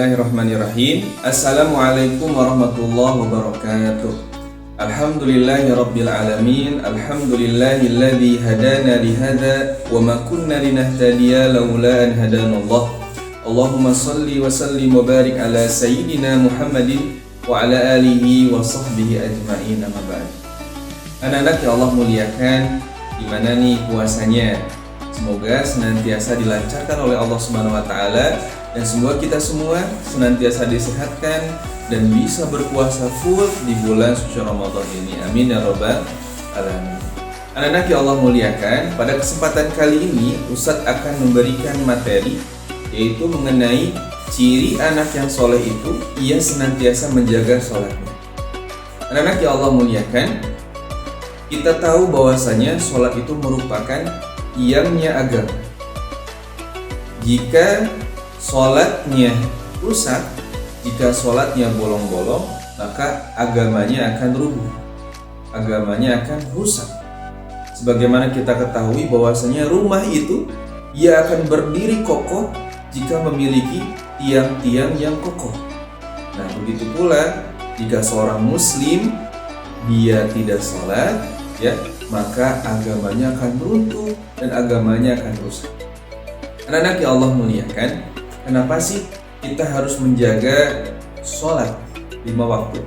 Bismillahirrahmanirrahim. Assalamualaikum warahmatullahi wabarakatuh. Alhamdulillahirabbil alamin. Alhamdulillahilladzi hadana lihada wa ma kunna linahtadiya laula an hadanallah. Allahumma shalli wa sallim wa barik ala sayyidina Muhammadin wa ala alihi wa sahbihi ajma'in. Amma ba'd. Anak-anak yang Allah muliakan, gimana nih puasanya? Semoga senantiasa dilancarkan oleh Allah Subhanahu wa taala dan semoga kita semua senantiasa disehatkan dan bisa berpuasa full di bulan suci Ramadan ini. Amin ya rabbal alamin. Anak-anak yang Allah muliakan, pada kesempatan kali ini Ustadz akan memberikan materi yaitu mengenai ciri anak yang soleh itu ia senantiasa menjaga sholatnya. Anak-anak yang Allah muliakan, kita tahu bahwasanya sholat itu merupakan tiangnya agama. Jika sholatnya rusak, jika sholatnya bolong-bolong, maka agamanya akan rubuh, agamanya akan rusak. Sebagaimana kita ketahui bahwasanya rumah itu ia akan berdiri kokoh jika memiliki tiang-tiang yang kokoh. Nah, begitu pula jika seorang muslim dia tidak sholat, ya, maka agamanya akan runtuh dan agamanya akan rusak. Anak-anak yang Allah muliakan, kenapa sih kita harus menjaga sholat 5 waktu?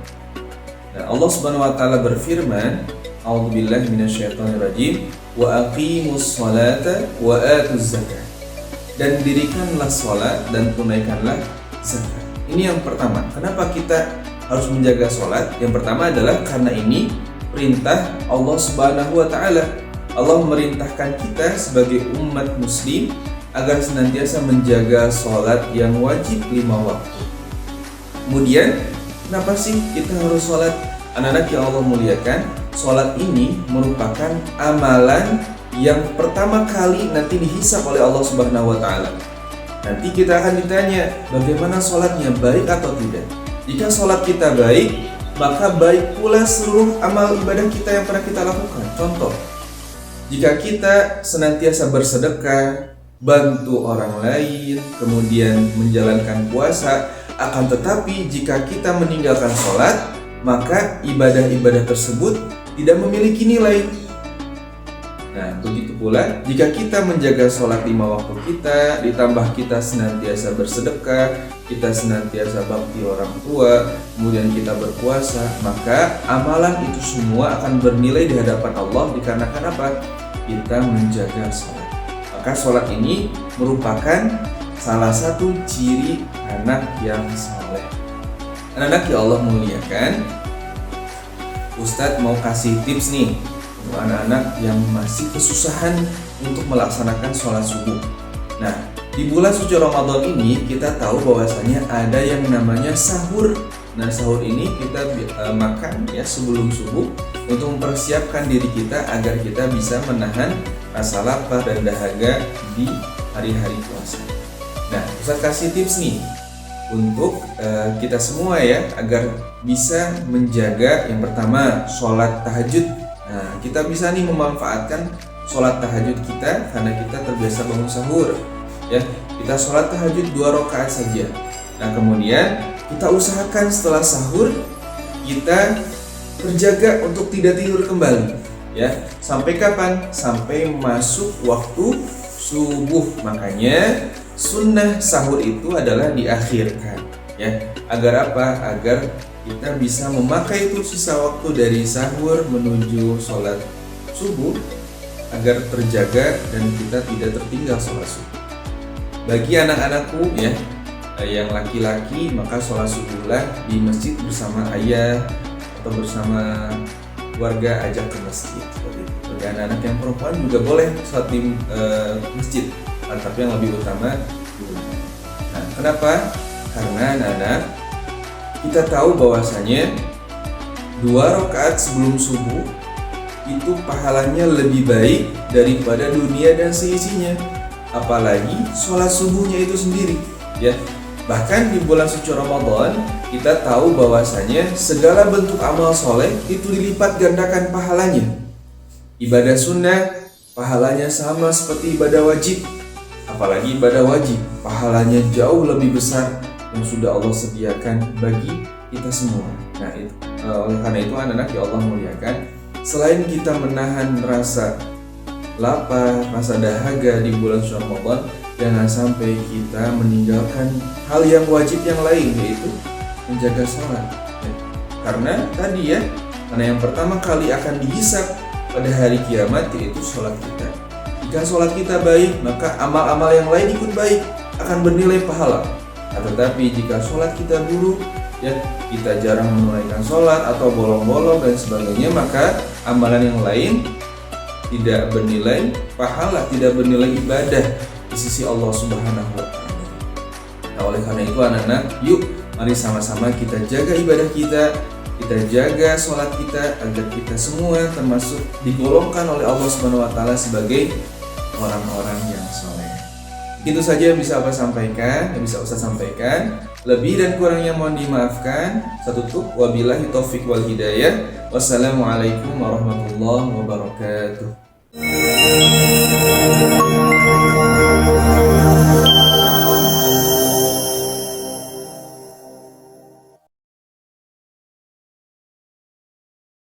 Dan Allah Subhanahu wa taala berfirman, A'udzubillahi minasyaitonirrajim, wa aqimus sholata wa atuz zakah. Dan dirikanlah sholat dan tunaikanlah zakat. Ini yang pertama. Kenapa kita harus menjaga sholat? Yang pertama adalah karena ini perintah Allah Subhanahu wa taala. Allah memerintahkan kita sebagai umat muslim agar senantiasa menjaga sholat yang wajib 5 waktu. Kemudian, kenapa sih kita harus sholat? Anak-anak yang Allah muliakan, sholat ini merupakan amalan yang pertama kali nanti dihisab oleh Allah Subhanahu wa taala. Nanti kita akan ditanya bagaimana sholatnya, baik atau tidak. Jika sholat kita baik, maka baik pula seluruh amal ibadah kita yang pernah kita lakukan. Contoh, jika kita senantiasa bersedekah, bantu orang lain, kemudian menjalankan puasa, akan tetapi jika kita meninggalkan sholat, maka ibadah-ibadah tersebut tidak memiliki nilai. Nah, begitu pula jika kita menjaga sholat 5 waktu kita, ditambah kita senantiasa bersedekah, kita senantiasa bakti orang tua, kemudian kita berpuasa, maka amalan itu semua akan bernilai di hadapan Allah dikarenakan apa? Kita menjaga sholat. Maka sholat ini merupakan salah satu ciri anak yang saleh. Anak-anak yang Allah muliakan, Ustadz mau kasih tips nih untuk anak-anak yang masih kesusahan untuk melaksanakan sholat subuh. Nah, di bulan suci Ramadan ini kita tahu bahwasanya ada yang namanya sahur. Nah, sahur ini kita makan ya sebelum subuh untuk mempersiapkan diri kita agar kita bisa menahan rasa lapar dan dahaga di hari-hari puasa. Nah, Ustaz kasih tips nih untuk kita semua ya agar bisa menjaga yang pertama sholat tahajud. Nah, kita bisa nih memanfaatkan sholat tahajud kita karena kita terbiasa bangun sahur. Ya, kita sholat tahajud 2 rakaat saja. Nah, kemudian kita usahakan setelah sahur kita terjaga untuk tidak tidur kembali. Ya, sampai kapan? Sampai masuk waktu subuh. Makanya sunnah sahur itu adalah diakhirkan. Ya, agar apa? Agar kita bisa memakai itu sisa waktu dari sahur menuju sholat subuh agar terjaga dan kita tidak tertinggal sholat subuh. Bagi anak-anakku ya yang laki-laki, maka sholat subuhlah di masjid bersama ayah atau bersama keluarga, ajak ke masjid seperti itu. Bagi anak-anak yang perempuan juga boleh sholat di masjid, tapi yang lebih utama dulu. Nah, kenapa? Karena anak-anak kita tahu bahwasanya 2 rakaat sebelum subuh itu pahalanya lebih baik daripada dunia dan seisinya. Apalagi sholat subuhnya itu sendiri, ya. Bahkan di bulan suci Ramadan kita tahu bahwasanya segala bentuk amal soleh itu dilipat gandakan pahalanya. Ibadah sunnah pahalanya sama seperti ibadah wajib, apalagi ibadah wajib pahalanya jauh lebih besar yang sudah Allah sediakan bagi kita semua. Nah, oleh karena itu anak-anak yang Allah muliakan, selain kita menahan rasa lapar, rasa dahaga di bulan suci Ramadan, jangan sampai kita meninggalkan hal yang wajib yang lain, yaitu menjaga sholat. Karena tadi karena yang pertama kali akan dihisab pada hari kiamat yaitu sholat kita. Jika sholat kita baik, maka amal-amal yang lain ikut baik, akan bernilai pahala. Tetapi jika sholat kita buruk, kita jarang menunaikan sholat atau bolong-bolong dan sebagainya, maka amalan yang lain tidak bernilai pahala, tidak bernilai ibadah di sisi Allah Subhanahu wa Ta'ala. Nah, oleh karena itu anak-anak, yuk mari sama-sama kita jaga ibadah kita jaga sholat kita, agar kita semua termasuk digolongkan oleh Allah Subhanahu wa Ta'ala sebagai orang-orang yang soleh. Itu saja yang bisa Ustaz sampaikan. Lebih dan kurangnya mohon dimaafkan. Saya tutup, wabillahi taufiq wal hidayah. Wassalamualaikum warahmatullahi wabarakatuh.